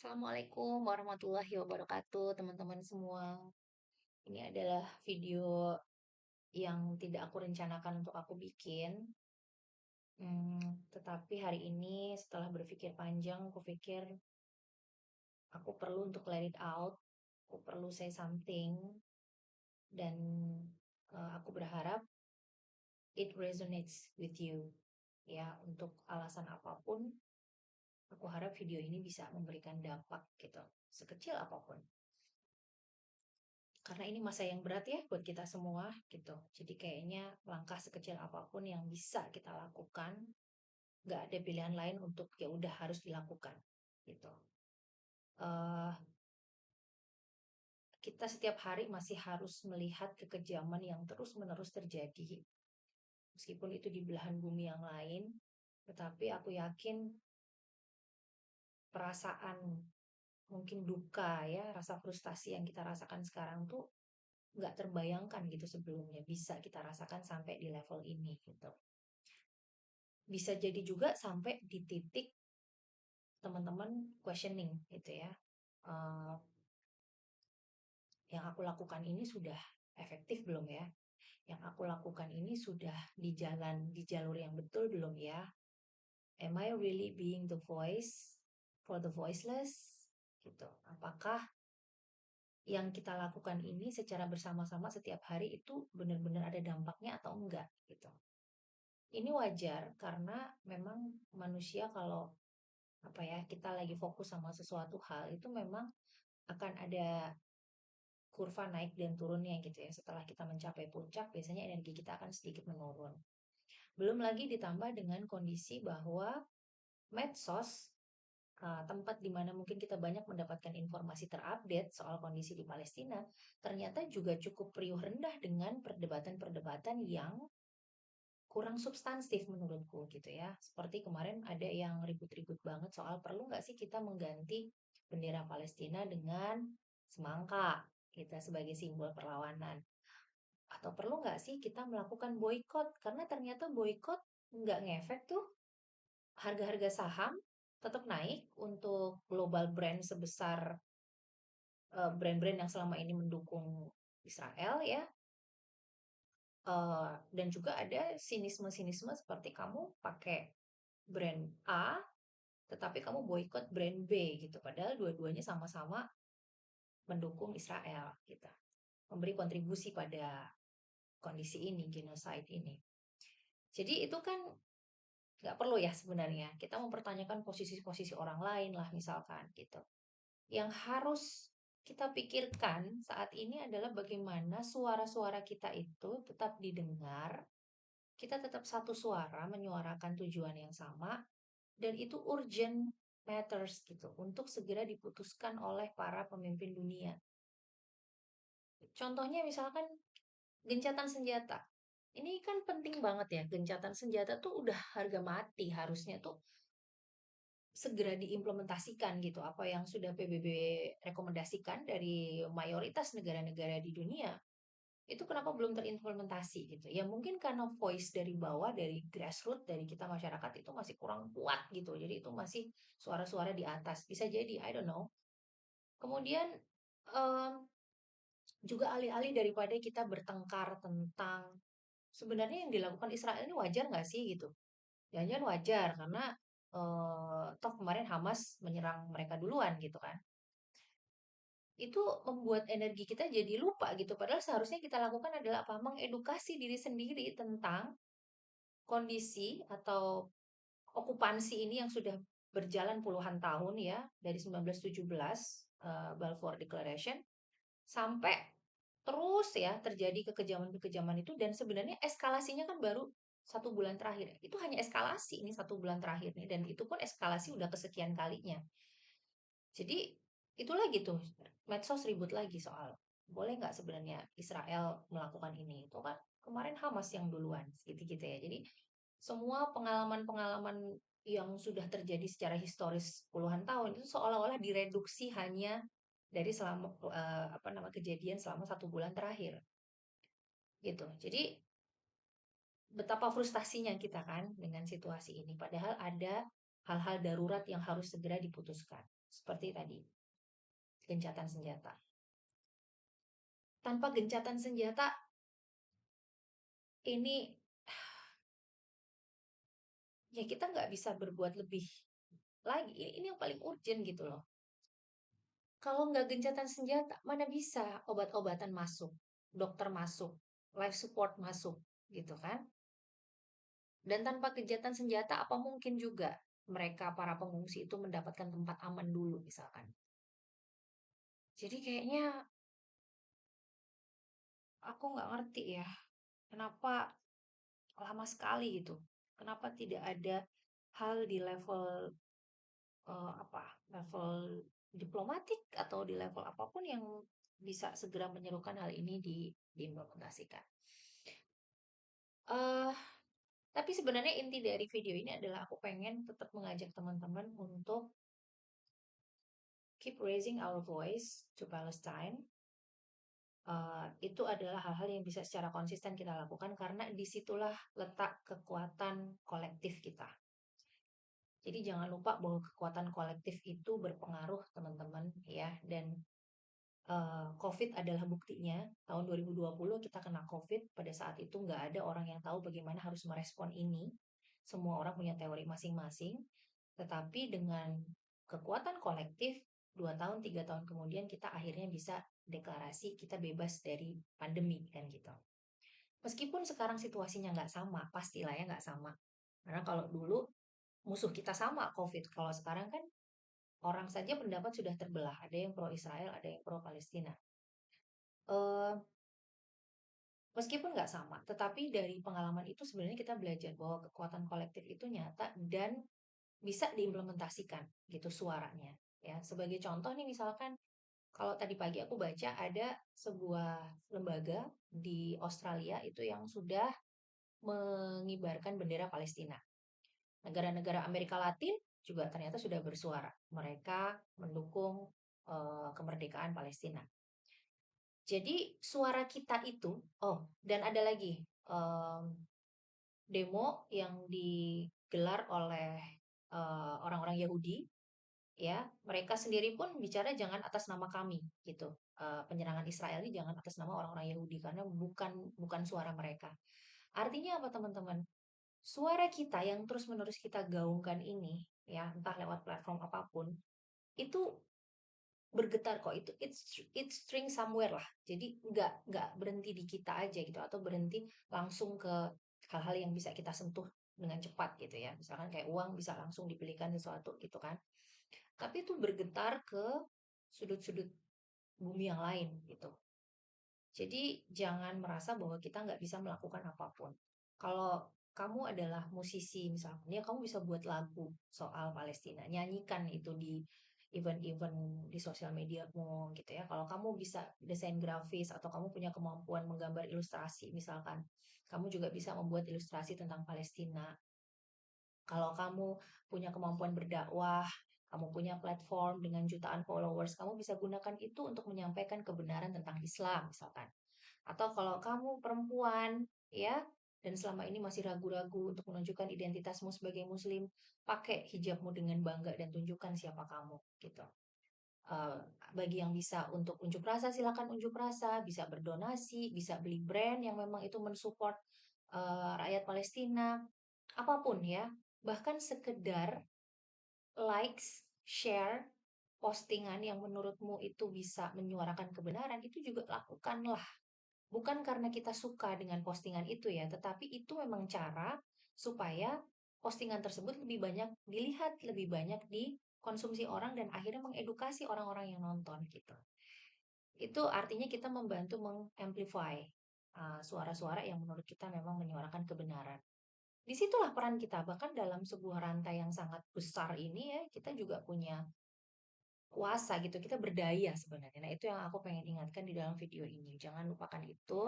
Assalamualaikum warahmatullahi wabarakatuh, teman-teman semua. Ini adalah video yang tidak aku rencanakan untuk aku bikin. Tetapi hari ini setelah berpikir panjang, aku pikir aku perlu untuk let it out. Aku perlu say something. Dan aku berharap it resonates with you. Ya, untuk alasan apapun, aku harap video ini bisa memberikan dampak gitu, sekecil apapun. Karena ini masa yang berat ya buat kita semua gitu. Jadi kayaknya langkah sekecil apapun yang bisa kita lakukan, nggak ada pilihan lain untuk ya udah harus dilakukan gitu. Eh kita setiap hari masih harus melihat kekejaman yang terus-menerus terjadi, meskipun itu di belahan bumi yang lain. Tetapi aku yakin perasaan mungkin duka ya, rasa frustasi yang kita rasakan sekarang tuh nggak terbayangkan gitu sebelumnya bisa kita rasakan sampai di level ini gitu. Bisa jadi juga sampai di titik teman-teman questioning gitu ya. Eh, yang aku lakukan ini sudah efektif belum ya? Yang aku lakukan ini sudah di jalur yang betul belum ya? Am I really being the voice for the voiceless? Gitu. Apakah yang kita lakukan ini secara bersama-sama setiap hari itu benar-benar ada dampaknya atau enggak gitu. Ini wajar karena memang manusia kalau apa ya, kita lagi fokus sama sesuatu hal itu memang akan ada kurva naik dan turunnya gitu ya. Setelah kita mencapai puncak, biasanya energi kita akan sedikit menurun. Belum lagi ditambah dengan kondisi bahwa medsos, tempat di mana mungkin kita banyak mendapatkan informasi terupdate soal kondisi di Palestina, ternyata juga cukup riuh rendah dengan perdebatan-perdebatan yang kurang substansif menurutku gitu ya. Seperti kemarin ada yang ribut-ribut banget soal perlu nggak sih kita mengganti bendera Palestina dengan semangka kita sebagai simbol perlawanan. Atau perlu nggak sih kita melakukan boykot? Karena ternyata boykot nggak ngefek tuh, harga-harga saham tetap naik untuk global brand sebesar brand-brand yang selama ini mendukung Israel ya. Dan juga ada sinisme-sinisme seperti kamu pakai brand A, tetapi kamu boykot brand B gitu. Padahal dua-duanya sama-sama mendukung Israel gitu. Memberi kontribusi pada kondisi ini, genocide ini. Jadi itu kan nggak perlu ya sebenarnya. Kita mempertanyakan posisi-posisi orang lain lah misalkan gitu. Yang harus kita pikirkan saat ini adalah bagaimana suara-suara kita itu tetap didengar, kita tetap satu suara menyuarakan tujuan yang sama, dan itu urgent matters gitu untuk segera diputuskan oleh para pemimpin dunia. Contohnya misalkan gencatan senjata. Ini kan penting banget ya, gencatan senjata tuh udah harga mati, harusnya tuh segera diimplementasikan gitu. Apa yang sudah PBB rekomendasikan dari mayoritas negara-negara di dunia, itu kenapa belum terimplementasi gitu. Ya mungkin karena voice dari bawah, dari grassroots, dari kita masyarakat itu masih kurang kuat gitu. Jadi itu masih suara-suara di atas. Bisa jadi, I don't know. Kemudian em, juga alih-alih daripada kita bertengkar tentang sebenarnya yang dilakukan Israel ini wajar nggak sih gitu. Jangan-jangan wajar karena toh kemarin Hamas menyerang mereka duluan gitu kan. Itu membuat energi kita jadi lupa gitu. Padahal seharusnya kita lakukan adalah apa? Mengedukasi diri sendiri tentang kondisi atau okupansi ini yang sudah berjalan puluhan tahun ya, dari 1917 Balfour Declaration sampai terus ya terjadi kekejaman-kekejaman itu, dan sebenarnya eskalasinya kan baru 1 bulan terakhir. Itu hanya eskalasi ini 1 bulan terakhir nih, dan itu pun eskalasi udah kesekian kalinya. Jadi itu lagi tuh, medsos ribut lagi soal boleh nggak sebenarnya Israel melakukan ini. Itu kan kemarin Hamas yang duluan gitu-gitu ya. Jadi semua pengalaman-pengalaman yang sudah terjadi secara historis puluhan tahun itu seolah-olah direduksi hanya dari selama apa nama kejadian selama 1 bulan terakhir gitu. Jadi betapa frustasinya kita kan dengan situasi ini. Padahal ada hal-hal darurat yang harus segera diputuskan. Seperti tadi, gencatan senjata. Tanpa gencatan senjata, ini ya kita nggak bisa berbuat lebih lagi. Ini yang paling urgent gitu loh. Kalau nggak gencatan senjata, mana bisa obat-obatan masuk, dokter masuk, life support masuk, gitu kan? Dan tanpa gencatan senjata, apa mungkin juga mereka para pengungsi itu mendapatkan tempat aman dulu, misalkan. Jadi kayaknya aku nggak ngerti ya, kenapa lama sekali gitu. Kenapa tidak ada hal di level apa, level diplomatik atau di level apapun yang bisa segera menyerukan hal ini diimplementasikan. Eh, tapi sebenarnya inti dari video ini adalah aku pengen tetap mengajak teman-teman untuk keep raising our voice to Palestine. Itu adalah hal-hal yang bisa secara konsisten kita lakukan karena disitulah letak kekuatan kolektif kita. Jadi jangan lupa bahwa kekuatan kolektif itu berpengaruh teman-teman ya, dan COVID adalah buktinya. Tahun 2020 kita kena COVID, pada saat itu nggak ada orang yang tahu bagaimana harus merespon ini. Semua orang punya teori masing-masing, tetapi dengan kekuatan kolektif, 2 tahun, 3 tahun kemudian kita akhirnya bisa deklarasi kita bebas dari pandemi kan gitu. Meskipun sekarang situasinya nggak sama, pastilah ya nggak sama. Karena kalau dulu musuh kita sama COVID, kalau sekarang kan orang saja pendapat sudah terbelah. Ada yang pro Israel, ada yang pro Palestina. Eh, Meskipun nggak sama, tetapi dari pengalaman itu sebenarnya kita belajar bahwa kekuatan kolektif itu nyata dan bisa diimplementasikan gitu suaranya. Ya, sebagai contoh nih misalkan kalau tadi pagi aku baca ada sebuah lembaga di Australia itu yang sudah mengibarkan bendera Palestina. Negara-negara Amerika Latin juga ternyata sudah bersuara. Mereka mendukung kemerdekaan Palestina. Jadi suara kita itu, oh, dan ada lagi demo yang digelar oleh orang-orang Yahudi, ya, mereka sendiri pun bicara jangan atas nama kami, gitu. Penyerangan Israel ini jangan atas nama orang-orang Yahudi karena bukan bukan suara mereka. Artinya apa teman-teman? Suara kita yang terus-menerus kita gaungkan ini, ya, entah lewat platform apapun, itu bergetar kok, itu it's string somewhere lah, jadi nggak berhenti di kita aja gitu atau berhenti langsung ke hal-hal yang bisa kita sentuh dengan cepat gitu ya, misalkan kayak uang bisa langsung dibelikan sesuatu gitu kan, tapi itu bergetar ke sudut-sudut bumi yang lain gitu. Jadi jangan merasa bahwa kita nggak bisa melakukan apapun. Kalau kamu adalah musisi misalnya, ya kamu bisa buat lagu soal Palestina, nyanyikan itu di event-event di sosial mediamu gitu ya. Kalau kamu bisa desain grafis atau kamu punya kemampuan menggambar ilustrasi misalkan, kamu juga bisa membuat ilustrasi tentang Palestina. Kalau kamu punya kemampuan berdakwah, kamu punya platform dengan jutaan followers, kamu bisa gunakan itu untuk menyampaikan kebenaran tentang Islam misalkan. Atau kalau kamu perempuan, ya, dan selama ini masih ragu-ragu untuk menunjukkan identitasmu sebagai muslim, pakai hijabmu dengan bangga dan tunjukkan siapa kamu, gitu. Eh, Bagi yang bisa untuk unjuk rasa, silakan unjuk rasa, bisa berdonasi, bisa beli brand yang memang itu mensupport rakyat Palestina, apapun ya. Bahkan sekedar likes, share, postingan yang menurutmu itu bisa menyuarakan kebenaran, itu juga lakukanlah. Bukan karena kita suka dengan postingan itu ya, tetapi itu memang cara supaya postingan tersebut lebih banyak dilihat, lebih banyak dikonsumsi orang dan akhirnya mengedukasi orang-orang yang nonton gitu. Itu artinya kita membantu mengamplify suara-suara yang menurut kita memang menyuarakan kebenaran. Disitulah peran kita, bahkan dalam sebuah rantai yang sangat besar ini ya, kita juga punya kuasa gitu, kita berdaya sebenarnya. Nah itu yang aku pengen ingatkan di dalam video ini. Jangan lupakan itu,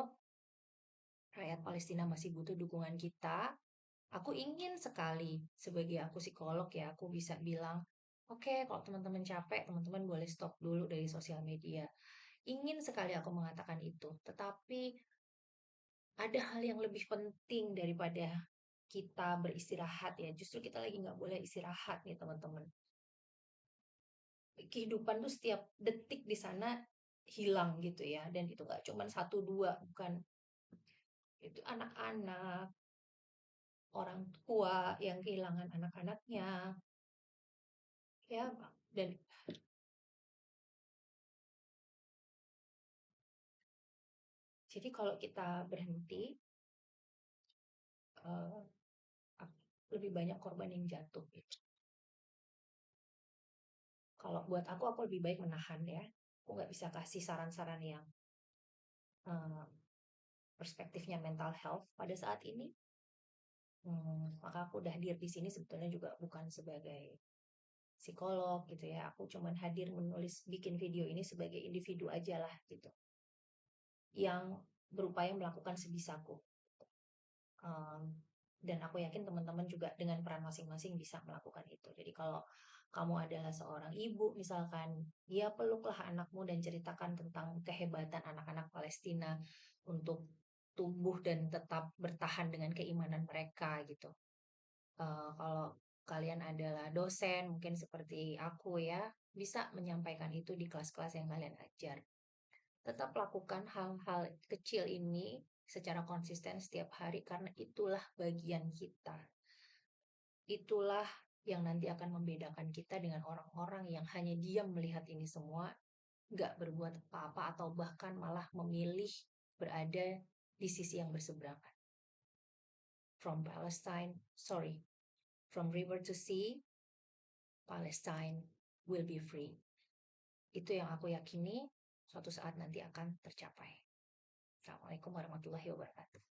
rakyat Palestina masih butuh dukungan kita. Aku ingin sekali sebagai aku psikolog ya, aku bisa bilang, oke, kalau teman-teman capek, teman-teman boleh stop dulu dari sosial media. Ingin sekali aku mengatakan itu, tetapi ada hal yang lebih penting daripada kita beristirahat ya, justru kita lagi nggak boleh istirahat nih teman-teman. Kehidupan tuh setiap detik di sana hilang gitu ya, dan itu nggak cuma satu dua, bukan, itu anak-anak, orang tua yang kehilangan anak-anaknya ya. Dan jadi kalau kita berhenti, eh, lebih banyak korban yang jatuh gitu. Kalau buat aku lebih baik menahan ya. Aku nggak bisa kasih saran-saran yang eh, perspektifnya mental health pada saat ini. Maka aku udah hadir di sini sebetulnya juga bukan sebagai psikolog gitu ya. Aku cuman hadir menulis bikin video ini sebagai individu aja lah gitu. Yang berupaya melakukan sebisaku. Um, dan aku yakin teman-teman juga dengan peran masing-masing bisa melakukan itu. Jadi kalau kamu adalah seorang ibu misalkan, ya peluklah anakmu dan ceritakan tentang kehebatan anak-anak Palestina untuk tumbuh dan tetap bertahan dengan keimanan mereka gitu. Kalau kalian adalah dosen mungkin seperti aku ya, bisa menyampaikan itu di kelas-kelas yang kalian ajar. Tetap lakukan hal-hal kecil ini secara konsisten setiap hari karena itulah bagian kita. Itulah yang nanti akan membedakan kita dengan orang-orang yang hanya diam melihat ini semua, nggak berbuat apa-apa atau bahkan malah memilih berada di sisi yang berseberangan. From Palestine, sorry, from river to sea, Palestine will be free. Itu yang aku yakini suatu saat nanti akan tercapai. Assalamualaikum warahmatullahi wabarakatuh.